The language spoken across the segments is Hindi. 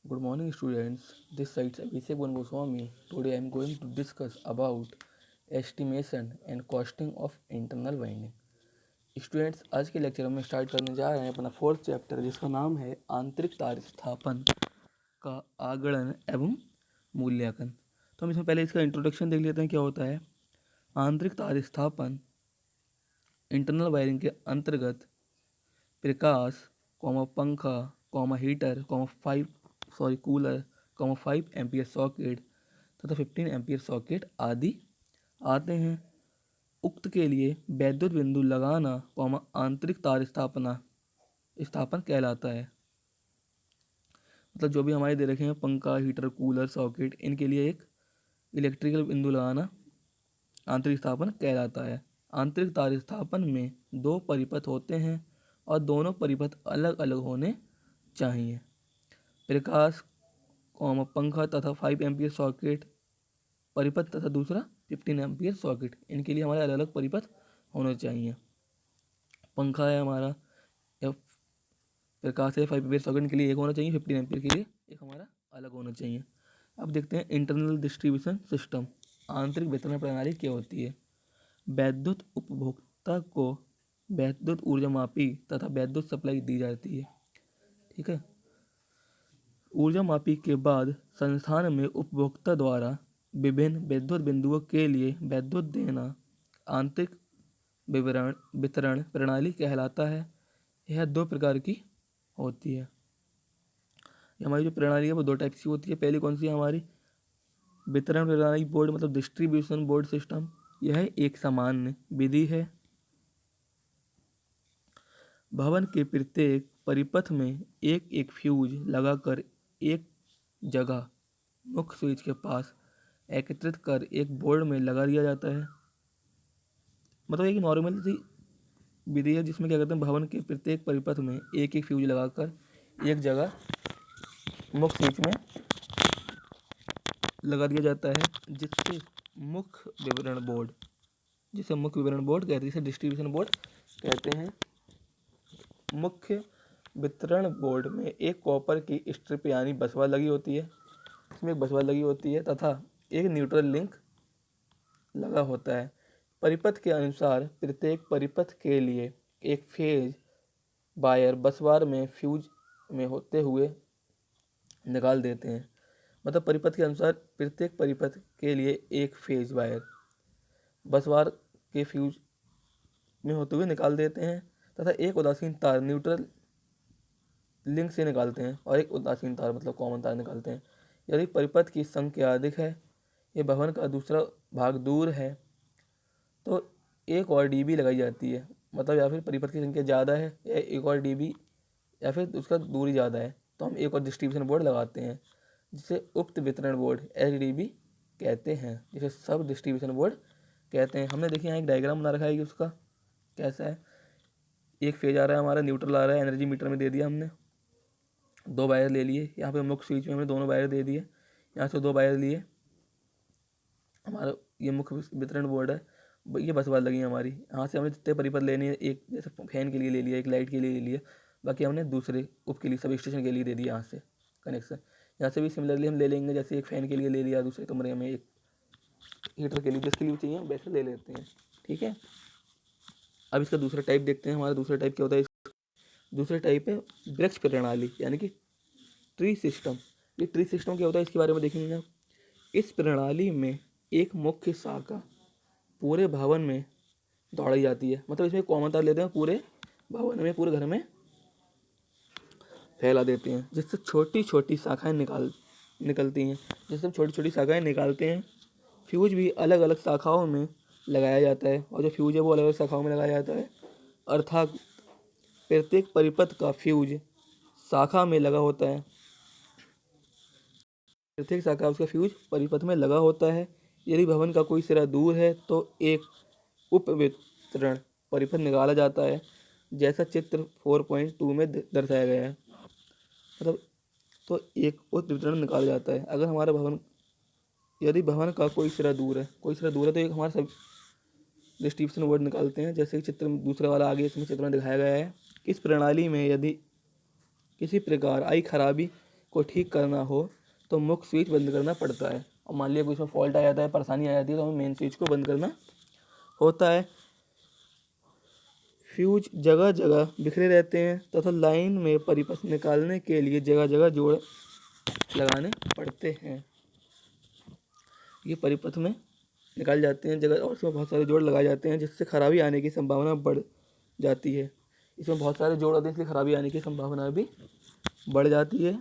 Good morning, students. This side is Abhishek Goswami. Today I am going to discuss about estimation and costing of internal winding. Students, आज के लेक्चर में स्टार्ट करने जा रहे हैं अपना फोर्थ चैप्टर, जिसका नाम है आंतरिक तार स्थापन का आगणन एवं मूल्यांकन। तो हम इसमें पहले इसका इंट्रोडक्शन देख लेते हैं, क्या होता है। आंतरिक तार स्थापन इंटरनल वायरिंग के अंतर्गत प्रकाश, पंखा, हीटर, कूलर, 5 एम्पियर सॉकेट तथा 15 एम्पियर सॉकेट आदि आते हैं। उक्त के लिए वैद्युत बिंदु लगाना, आंतरिक तार स्थापन कहलाता है। मतलब जो भी हमारे दे रखे हैं पंखा, हीटर, कूलर, सॉकेट, इनके लिए एक इलेक्ट्रिकल बिंदु लगाना आंतरिक स्थापन कहलाता है। आंतरिक तार स्थापन में 2 परिपथ होते हैं और दोनों परिपथ अलग अलग होने चाहिए। प्रकाश, पंखा तथा 5 एम्पियर सॉकेट परिपथ तथा दूसरा 15 एम्पियर सॉकेट, इनके लिए हमारे अलग अलग परिपथ होने चाहिए। पंखा है हमारा या प्रकाश है 5 एम्पियर सॉकेट के लिए एक होना चाहिए, 15 एम्पियर के लिए एक हमारा अलग होना चाहिए। अब देखते हैं इंटरनल डिस्ट्रीब्यूशन सिस्टम, आंतरिक वितरण प्रणाली क्या होती है। वैद्युत उपभोक्ता को वैद्युत ऊर्जा मापी तथा वैद्युत सप्लाई दी जाती है। ठीक है। ऊर्जा मापी के बाद संस्थान में उपभोक्ता द्वारा विभिन्न विद्युत बिंदुओं के लिए विद्युत देना आंतरिक वितरण प्रणाली कहलाता है। यह 2 प्रकार की होती है। हमारी जो प्रणाली है वो 2 टाइप की होती है। पहली कौन सी है हमारी, वितरण प्रणाली बोर्ड, मतलब डिस्ट्रीब्यूशन बोर्ड सिस्टम। यह एक सामान्य विधि है। भवन के प्रत्येक परिपथ में एक एक फ्यूज लगाकर एक जगह मुख्य स्विच के पास एकत्रित कर एक बोर्ड में लगा दिया जाता है। मतलब एक नॉर्मल सी विधि है जिसमें क्या करते हैं, भवन के प्रत्येक परिपथ में एक एक फ्यूज लगाकर एक जगह मुख्य स्विच में लगा दिया जाता है, जिससे मुख्य विवरण बोर्ड कहते हैं, जिसे डिस्ट्रीब्यूशन बोर्ड कहते हैं। मुख्य वितरण बोर्ड में एक कॉपर की स्ट्रिप यानी बसवा लगी होती है, इसमें एक बसवा लगी होती है तथा एक न्यूट्रल लिंक लगा होता है। परिपथ के अनुसार प्रत्येक परिपथ के लिए एक फेज वायर बसवार में फ्यूज में होते हुए निकाल देते हैं। मतलब परिपथ के अनुसार प्रत्येक परिपथ के लिए एक फेज वायर बसवार के फ्यूज में होते हुए निकाल देते हैं तथा एक उदासीन तार न्यूट्रल लिंक से निकालते हैं और एक उदासीन तार मतलब कॉमन तार निकालते हैं। यदि परिपथ की संख्या अधिक है, ये भवन का दूसरा भाग दूर है, तो एक और डीबी लगाई जाती है। मतलब या फिर परिपथ की संख्या ज़्यादा है या एक और डीबी या फिर उसका दूरी ज़्यादा है, तो हम एक और डिस्ट्रीब्यूशन बोर्ड लगाते हैं, जिसे उक्त वितरण बोर्ड एचडीबी कहते हैं, जिसे सब डिस्ट्रीब्यूशन बोर्ड कहते हैं। हमने देखिए यहाँ एक डायग्राम बना रखा है कि उसका कैसा है। एक फेज आ रहा है हमारा, न्यूट्रल आ रहा है, एनर्जी मीटर में दे दिया हमने, 2 वायर ले लिए। यहाँ पे मुख्य स्विच में हमने दोनों वायर दे दिए, यहाँ से 2 वायर लिए। हमारा ये मुख्य वितरण बोर्ड है, ये बस बार लगी हमारी। यहाँ से हमने जितने परिपथ लेने हैं, एक जैसे फैन के लिए ले लिया, एक लाइट के लिए ले लिया, बाकी हमने दूसरे उप के लिए सब स्टेशन के लिए दे दिया यहाँ से कनेक्शन। यहाँ से भी सिमिलरली हम ले लेंगे, जैसे एक फ़ैन के लिए ले लिया दूसरे कमरे में, एक हीटर के लिए, जिसके लिए चाहिए हम वैसे ले लेते हैं। ठीक है। अब इसका दूसरा टाइप देखते हैं। हमारा दूसरा टाइप क्या होता है। दूसरा टाइप है वृक्ष प्रणाली यानी कि ट्री सिस्टम। ये ट्री सिस्टम क्या होता है इसके बारे में देखेंगे आप। इस प्रणाली में एक मुख्य शाखा पूरे भवन में दौड़ाई जाती है। मतलब इसमें कॉमन तार लेते हैं, पूरे भवन में, पूरे घर में फैला देते हैं, जिससे छोटी छोटी शाखाएं निकलती हैं। जिससे हम छोटी छोटी शाखाएं निकालते हैं। फ्यूज भी अलग अलग शाखाओं में लगाया जाता है, और जो फ्यूज है वो अलग अलग शाखाओं में लगाया जाता है। अर्थात प्रत्येक परिपथ का फ्यूज शाखा में लगा होता है। प्रत्येक शाखा उसका फ्यूज परिपथ में लगा होता है। यदि भवन का कोई सिरा दूर है तो एक उप वितरण परिपथ निकाला जाता है, जैसा चित्र 4.2 में दर्शाया गया है। मतलब तो एक उप वितरण निकाला जाता है। अगर हमारा भवन, यदि भवन का कोई सिरा दूर है तो एक हमारा सब डिस्ट्रीब्यूशन बोर्ड निकालते हैं, जैसे चित्र दूसरा वाला आगे इसमें चित्र में दिखाया गया है। इस प्रणाली में यदि किसी प्रकार आई खराबी को ठीक करना हो तो मुख्य स्विच बंद करना पड़ता है। और मान लिया कोई इसमें फॉल्ट आ जाता है, परेशानी आ जाती है, तो हमें मेन स्विच को बंद करना होता है। फ्यूज जगह जगह बिखरे रहते हैं तथा लाइन में परिपथ निकालने के लिए जगह जगह जोड़ लगाने पड़ते हैं। ये परिपथ में निकाल जाते हैं जगह, और इसमें बहुत सारे जोड़ लगाए जाते हैं जिससे खराबी आने की संभावना बढ़ जाती है। इसमें बहुत सारे जोड़ होते हैं, इसलिए खराबी आने की संभावना भी बढ़ जाती है।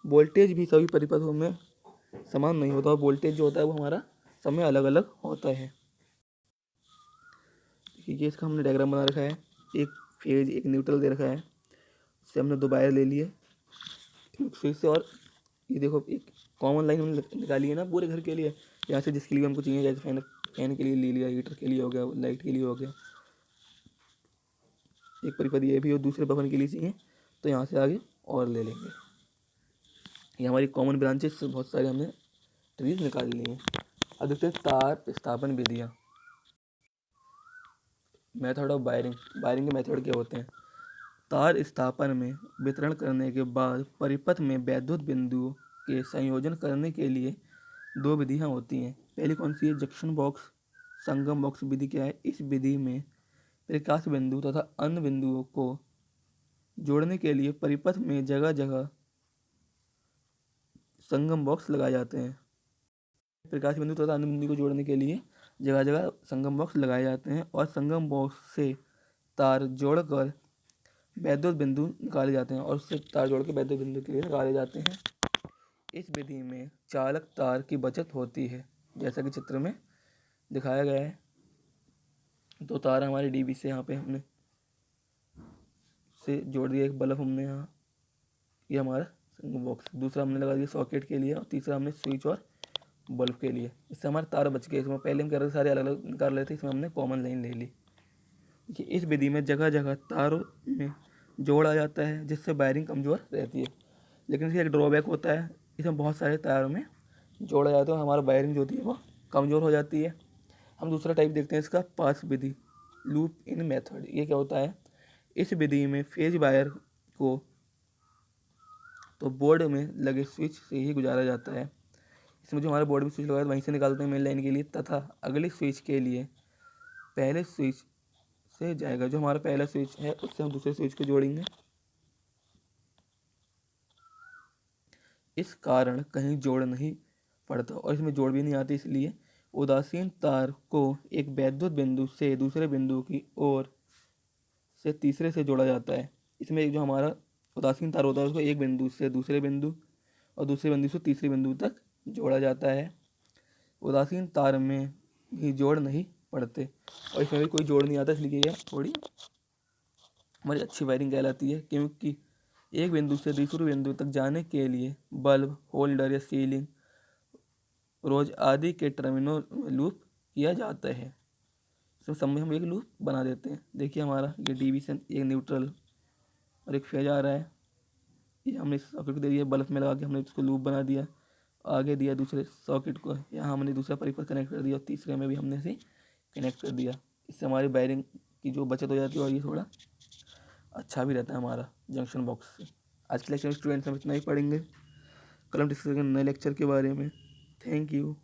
वोल्टेज भी सभी परिपथों में समान नहीं होता, और वोल्टेज जो होता है वो हमारा समय अलग अलग होता है। देखिए इसका हमने डायग्राम बना रखा है, एक फेज एक न्यूट्रल दे रखा है, इससे हमने दो वायर ले लिए फिर से, और ये देखो एक कॉमन लाइन हमने निकाली है ना पूरे घर के लिए, यहाँ से जिसके लिए हमको चाहिए, जैसे फैन के लिए ले लिया, हीटर के लिए हो गया, लाइट के लिए हो गया, एक परिपथ ये भी और दूसरे भवन के लिए चाहिए तो यहाँ से आगे और ले लेंगे। ये हमारी कॉमन ब्रांचेस बहुत सारे हमने ट्रीज निकाल लिए हैं। अब देखते हैं तार स्थापन विधियाँ, मेथड ऑफ वायरिंग। वायरिंग के मेथड क्या होते हैं? तार स्थापन में वितरण करने के बाद परिपथ में वैद्युत बिंदुओं के संयोजन करने के लिए दो विधियाँ होती हैं। पहली कौन सी है? जंक्शन बॉक्स संगम बॉक्स विधि। क्या है? इस विधि में प्रकाश बिंदु तथा अन्य बिंदुओं को जोड़ने के लिए परिपथ में जगह जगह संगम बॉक्स लगाए जाते हैं। प्रकाश बिंदु तथा अन्य बिंदु को जोड़ने के लिए जगह जगह संगम बॉक्स लगाए जाते हैं, और संगम बॉक्स से तार जोड़कर वैद्युत बिंदु निकाले जाते हैं, और उससे तार जोड़ के वैद्युत बिंदु के लिए निकाले जाते हैं। इस विधि में चालक तार की बचत होती है, जैसा कि चित्र में दिखाया गया है। दो तार हमारे डीबी से यहाँ पे हमने से जोड़ दिया, एक बल्ब हमने यहाँ, ये हमारा संगम बॉक्स, दूसरा हमने लगा दिया सॉकेट के लिए, और तीसरा हमने स्विच और बल्ब के लिए। इससे हमारे तार बच गए। इसमें पहले हम कर रहे थे सारे अलग अलग निकाल रहे थे, इसमें हमने कॉमन लाइन ले ली। देखिए इस विधि में जगह जगह तारों में जोड़ आ जाता है जिससे वायरिंग कमज़ोर रहती है, लेकिन इसका एक ड्रॉबैक होता है, इसमें बहुत सारे तारों में जोड़ा जाता है और हमारा वायरिंग जो होती है वो कमज़ोर हो जाती है। हम दूसरा टाइप देखते हैं इसका, पास विधि, लूप इन मेथड। ये क्या होता है? इस विधि में फेज वायर को तो बोर्ड में लगे स्विच से ही गुजारा जाता है। इसमें जो हमारे बोर्ड में स्विच लगाया वहीं से निकालते हैं मेन लाइन के लिए, तथा अगले स्विच के लिए पहले स्विच से जाएगा। जो हमारा पहला स्विच है उससे हम दूसरे स्विच को जोड़ेंगे। इस कारण कहीं जोड़ नहीं पड़ता, और इसमें जोड़ भी नहीं आती, इसलिए उदासीन तार को एक वैद्युत बिंदु से दूसरे बिंदु की ओर से तीसरे से जोड़ा जाता है। इसमें एक जो हमारा उदासीन तार होता है उसको एक बिंदु से दूसरे बिंदु और दूसरे बिंदु से तीसरे बिंदु तक जोड़ा जाता है। उदासीन तार में भी जोड़ नहीं पड़ते, और इसमें भी कोई जोड़ नहीं आता, इसलिए यह थोड़ी हमारी अच्छी वायरिंग कहलाती है, क्योंकि एक बिंदु से दूसरे बिंदु तक जाने के लिए बल्ब, होल्डर या सीलिंग रोज आदि के टर्मिनल में लूप किया जाता है। तो सब में हम एक लूप बना देते हैं। देखिए हमारा ये डिवीजन, एक न्यूट्रल और एक फेज आ रहा है, ये हमने सॉकेट को दे दिया, बल्ब में लगा के हमने इसको लूप बना दिया, आगे दिया दूसरे सॉकेट को, यहाँ हमने दूसरा परिपथ कनेक्ट कर दिया, और तीसरे में भी हमने इसे कनेक्ट कर दिया। इससे हमारी वायरिंग की जो बचत हो जाती है, और ये थोड़ा अच्छा भी रहता है हमारा जंक्शन बॉक्स से। आज के लेक्चर में स्टूडेंट्स हम इतना ही पढ़ेंगे, कल हम डिस्कस करेंगे नए लेक्चर के बारे में। Thank you.